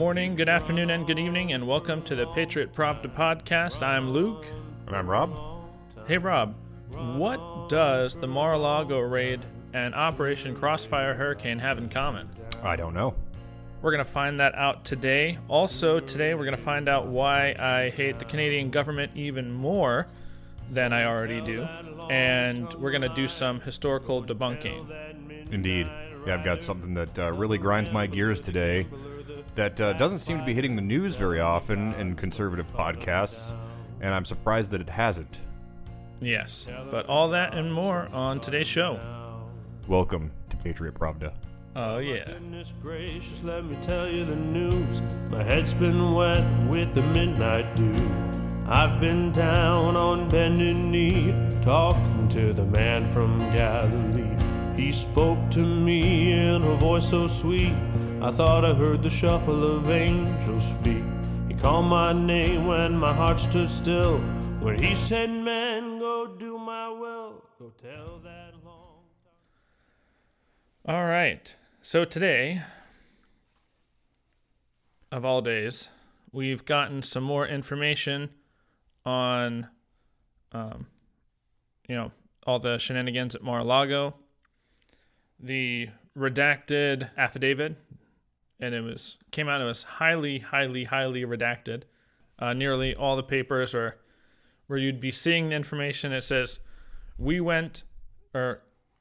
morning, good afternoon, and good evening, and welcome to the Patriot Pravda podcast. I'm Luke. And I'm Rob. Hey, Rob. What does the Mar-A-Lago Raid and Operation Crossfire Hurricane have in common? I don't know. We're going to find that out today. Also, today we're going to find out why I hate the Canadian government even more than I already do. And we're going to do some historical debunking. Indeed. Yeah, I've got something that really grinds my gears today that doesn't seem to be hitting the news very often in conservative podcasts, and I'm surprised that it hasn't. Yes, but all that and more on today's show. Welcome to Patriot Pravda. Oh, yeah. Goodness gracious, let me tell you the news. My head's been wet with the midnight dew. I've been down on bended knee, talking to the man from Galilee. He spoke to me in a voice so sweet, I thought I heard the shuffle of angels' feet. He called my name when my heart stood still, when he said, man, go do my will, go tell that long time. All right. So today, of all days, we've gotten some more information on, all the shenanigans at Mar-A-Lago. The redacted affidavit, and it came out, it was highly, highly, highly redacted. Nearly all the papers where you'd be seeing the information, it says, we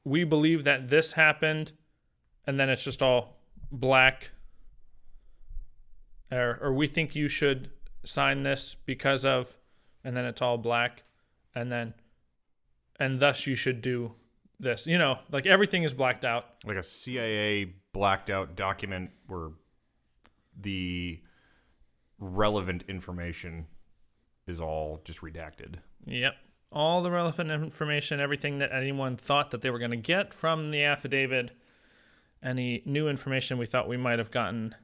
believe that this happened, and then it's just all black, or we think you should sign this because of, and then it's all black, and thus you should do this. Like everything is blacked out. Like a CIA blacked out document where the relevant information is all just redacted. Yep. All the relevant information, everything that anyone thought that they were going to get from the affidavit, any new information we thought we might have gotten,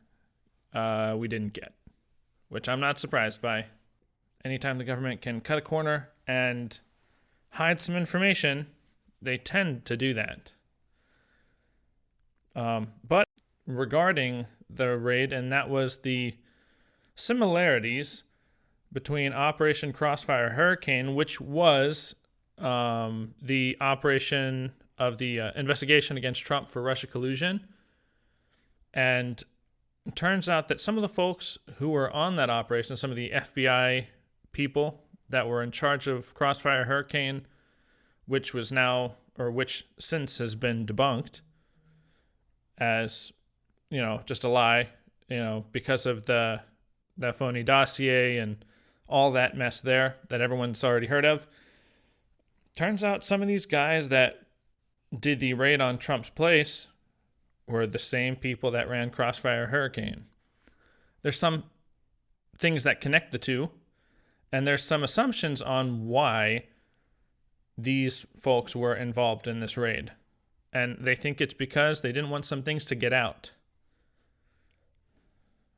we didn't get, which I'm not surprised by. Anytime the government can cut a corner and hide some information, they tend to do that. But regarding the raid, and that was the similarities between Operation Crossfire Hurricane, which was the operation of the investigation against Trump for Russia collusion. And it turns out that some of the folks who were on that operation, some of the FBI people that were in charge of Crossfire Hurricane, which since has been debunked as, just a lie, because of that phony dossier and all that mess there that everyone's already heard of. Turns out some of these guys that did the raid on Trump's place were the same people that ran Crossfire Hurricane. There's some things that connect the two, and there's some assumptions on why these folks were involved in this raid. And they think it's because they didn't want some things to get out.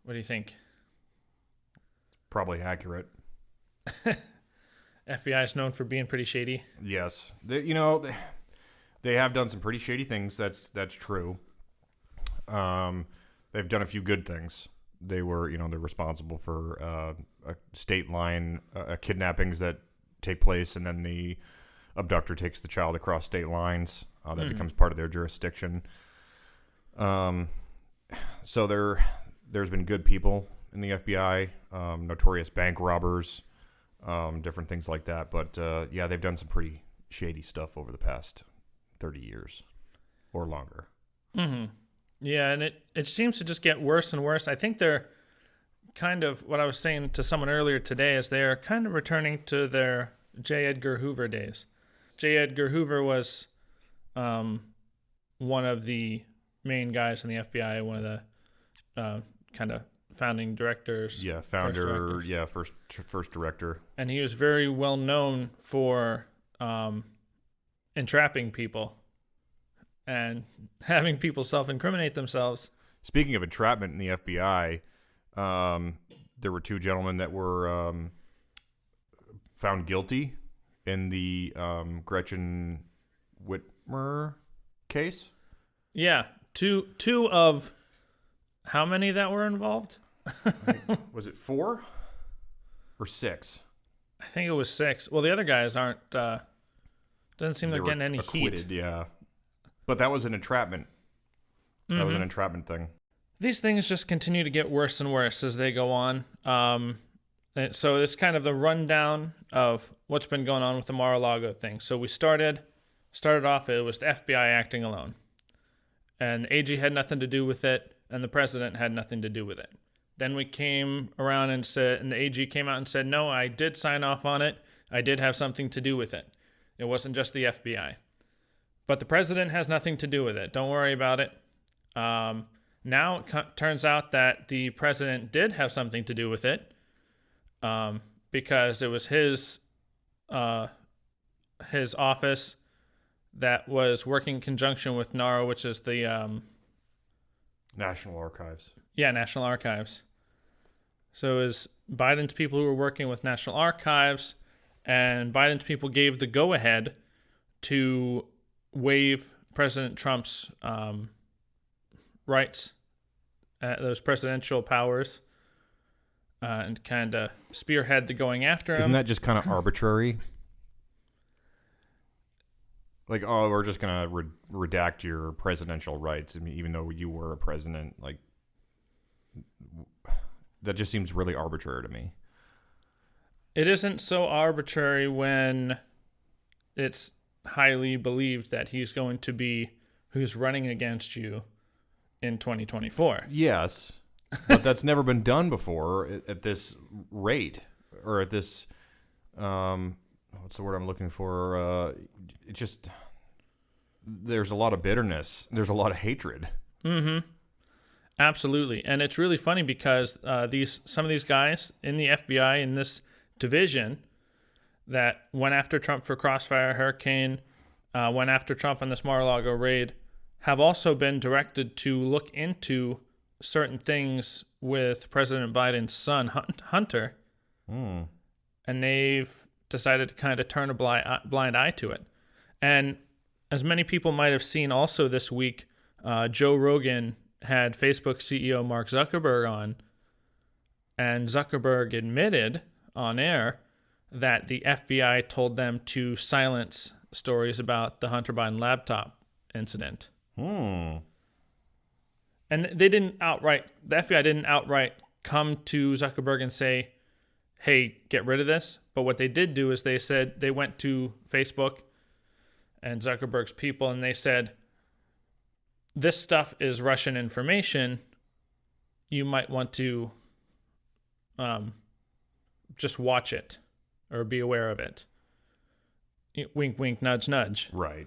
What do you think? Probably accurate. FBI is known for being pretty shady. Yes. They have done some pretty shady things. That's true. They've done a few good things. They were, they're responsible for state line kidnappings that take place, and then the abductor takes the child across state lines. That becomes part of their jurisdiction. So there's been good people in the FBI, notorious bank robbers, different things like that. But they've done some pretty shady stuff over the past 30 years or longer. Mm-hmm. Yeah, and it seems to just get worse and worse. I think they're kind of, what I was saying to someone earlier today, is they're kind of returning to their J. Edgar Hoover days. J. Edgar Hoover was one of the main guys in the FBI, one of the kind of founding directors. Yeah, founder, first director. And he was very well known for entrapping people and having people self-incriminate themselves. Speaking of entrapment in the FBI, there were two gentlemen that were found guilty in the Gretchen Whitmer case. Yeah, two of how many that were involved? Was it 4 or 6? I think it was 6. Well, the other guys aren't. Doesn't seem They they're were getting any acquitted, heat. yeah. But that was an entrapment. That was an entrapment thing. These things just continue to get worse and worse as they go on. And so it's kind of the rundown of what's been going on with the Mar-A-Lago thing. So we started off, it was the FBI acting alone. And the AG had nothing to do with it, and the president had nothing to do with it. Then we came around and the AG came out and said, no, I did sign off on it. I did have something to do with it. It wasn't just the FBI. But the president has nothing to do with it. Don't worry about it. Now it turns out that the president did have something to do with it, because it was his office that was working in conjunction with NARA, which is the National Archives. Yeah, National Archives. So it was Biden's people who were working with National Archives, and Biden's people gave the go-ahead to waive President Trump's rights, those presidential powers, and kind of spearhead the going after him. Isn't that just kind of arbitrary? Like, oh, we're just going to redact your presidential rights. I mean, even though you were a president, like, that just seems really arbitrary to me. It isn't so arbitrary when it's highly believed that he's going to be who's running against you in 2024. Yes, but that's never been done before at this rate, or at this, what's the word I'm looking for? It just, there's a lot of bitterness. There's a lot of hatred. Mm-hmm. Absolutely. And it's really funny because some of these guys in the FBI in this division that went after Trump for Crossfire Hurricane, went after Trump on this Mar-A-Lago raid, have also been directed to look into certain things with President Biden's son, Hunter. And they've decided to kind of turn a blind eye to it. And as many people might have seen also this week, Joe Rogan had Facebook CEO Mark Zuckerberg on, and Zuckerberg admitted on air that the FBI told them to silence stories about the Hunter Biden laptop incident. And the FBI didn't outright come to Zuckerberg and say, hey, get rid of this. But what they did do is they went to Facebook and Zuckerberg's people and they said, this stuff is Russian information. You might want to just watch it or be aware of it. Wink, wink, nudge, nudge. Right.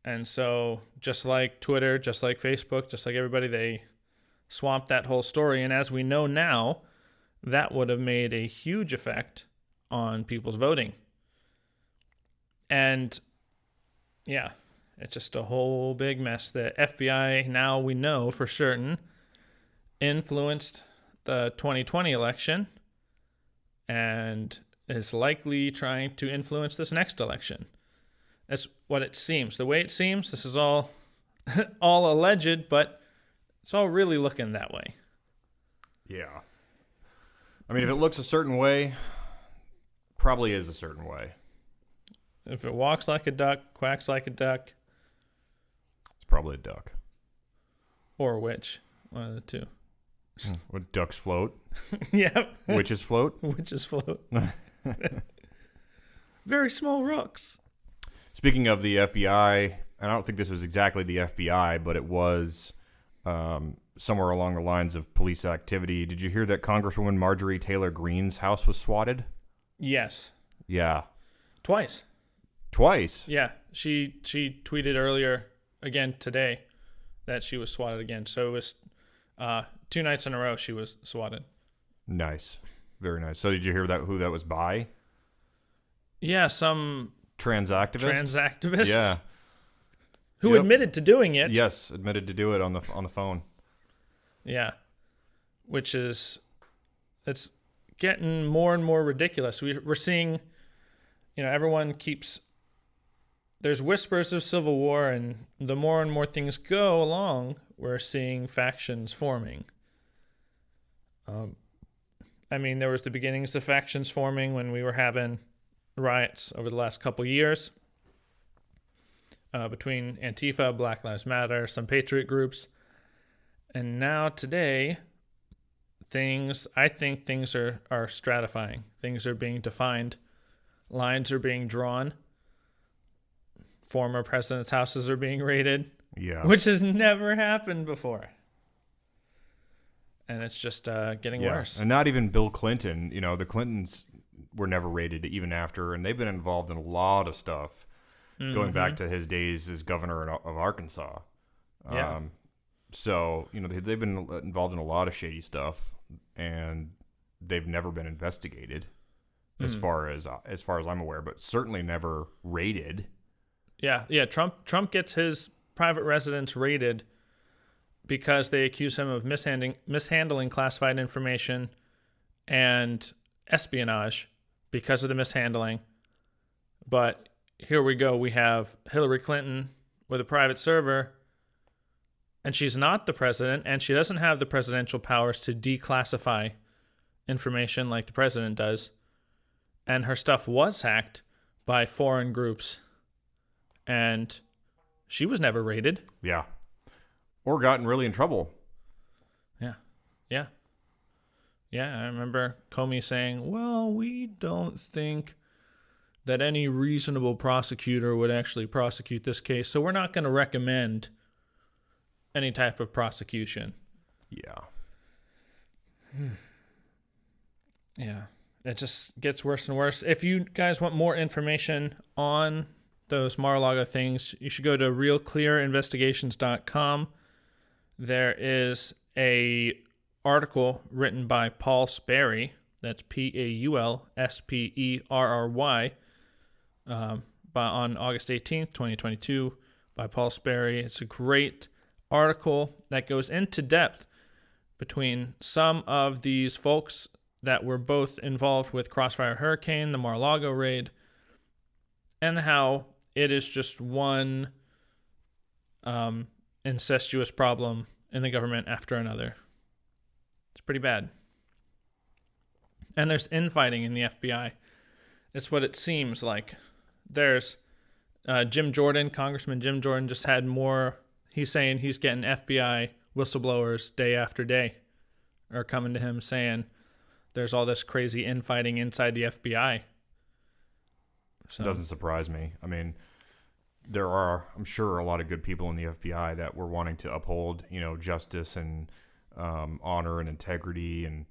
And so just like Twitter, just like Facebook, just like everybody, they swamped that whole story. And as we know now, that would have made a huge effect on people's voting. And yeah, it's just a whole big mess. The FBI, now we know for certain, influenced the 2020 election and is likely trying to influence this next election. That's what it seems. The way it seems, this is all alleged, but it's all really looking that way. Yeah. I mean, if it looks a certain way, probably is a certain way. If it walks like a duck, quacks like a duck. It's probably a duck. Or a witch. One of the two. Would ducks float? Yep. Witches float? Witches float. Very small rocks. Speaking of the FBI, I don't think this was exactly the FBI, but it was somewhere along the lines of police activity. Did you hear that Congresswoman Marjorie Taylor Greene's house was swatted? Yes. Yeah. Twice. Yeah. She tweeted earlier, again today, that she was swatted again. So it was 2 nights in a row she was swatted. Nice. Very nice. So did you hear who that was by? Yeah, some trans activist. Yeah. Who admitted to doing it. Yes, admitted to do it on the phone. Yeah. Which is, it's getting more and more ridiculous. We're seeing, everyone keeps, there's whispers of civil war, and the more and more things go along, we're seeing factions forming. I mean, there was the beginnings of factions forming when we were having riots over the last couple years between Antifa, Black Lives Matter, some patriot groups. And now today, I think things are stratifying. Things are being defined. Lines are being drawn. Former presidents' houses are being raided. Yeah. Which has never happened before. And it's just getting worse. And not even Bill Clinton. You know, the Clintons were never raided even after, and they've been involved in a lot of stuff going back to his days as governor of Arkansas. Yeah. So, you know, they've been involved in a lot of shady stuff, and they've never been investigated as far as I'm aware, but certainly never raided. Yeah. Trump gets his private residence raided because they accuse him of mishandling classified information and espionage because of the mishandling. But here we go. We have Hillary Clinton with a private server, and she's not the president, and she doesn't have the presidential powers to declassify information like the president does. And her stuff was hacked by foreign groups, and she was never raided. Yeah. Or gotten really in trouble. Yeah, I remember Comey saying, well, we don't think that any reasonable prosecutor would actually prosecute this case, so we're not going to recommend any type of prosecution. Yeah. Yeah, it just gets worse and worse. If you guys want more information on those Mar-a-Lago things, you should go to realclearinvestigations.com. There is a article written by Paul Sperry, that's Paulsperry, on August 18th, 2022, by Paul Sperry. It's a great article that goes into depth between some of these folks that were both involved with Crossfire Hurricane, the Mar-a-Lago Raid, and how it is just one incestuous problem in the government after another. It's pretty bad. And there's infighting in the FBI. It's what it seems like. There's Jim Jordan, Congressman Jim Jordan, just had more. He's saying he's getting FBI whistleblowers day after day are coming to him saying there's all this crazy infighting inside the FBI. So. It doesn't surprise me. I mean, there are, I'm sure, a lot of good people in the FBI that were wanting to uphold, you know, justice and honor and integrity, and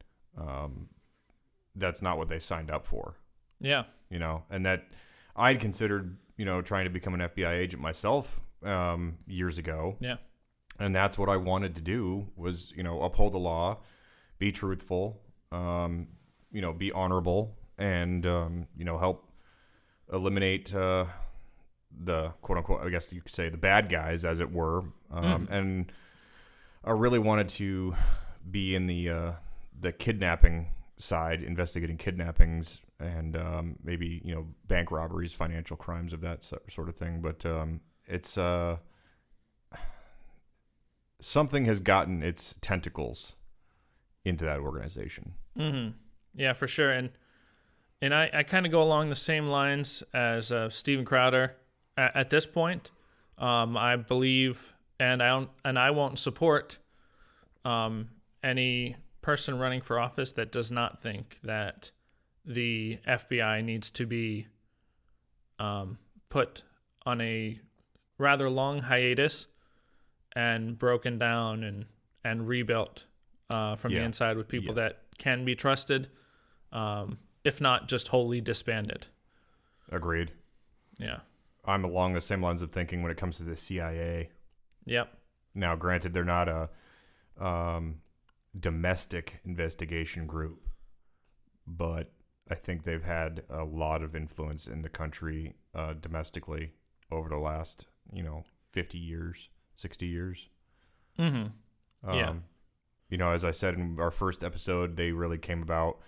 that's not what they signed up for. Yeah. You know, and that I'd considered, you know, trying to become an FBI agent myself years ago. Yeah. And that's what I wanted to do was, you know, uphold the law, be truthful, you know, be honorable, and, you know, help eliminate the quote unquote, I guess you could say, the bad guys, as it were. And I really wanted to be in the kidnapping side, investigating kidnappings and maybe, you know, bank robberies, financial crimes of that sort of thing. But it's something has gotten its tentacles into that organization. Yeah, for sure. And I kind of go along the same lines as Steven Crowder at this point. I believe, and I won't support any person running for office that does not think that the FBI needs to be put on a rather long hiatus and broken down and rebuilt from the inside with people that can be trusted, if not just wholly disbanded. Agreed. Yeah. I'm along the same lines of thinking when it comes to the CIA. Yep. Now, granted, they're not a domestic investigation group, but I think they've had a lot of influence in the country domestically over the last, 50 years, 60 years. Mm-hmm. As I said in our first episode, they really came about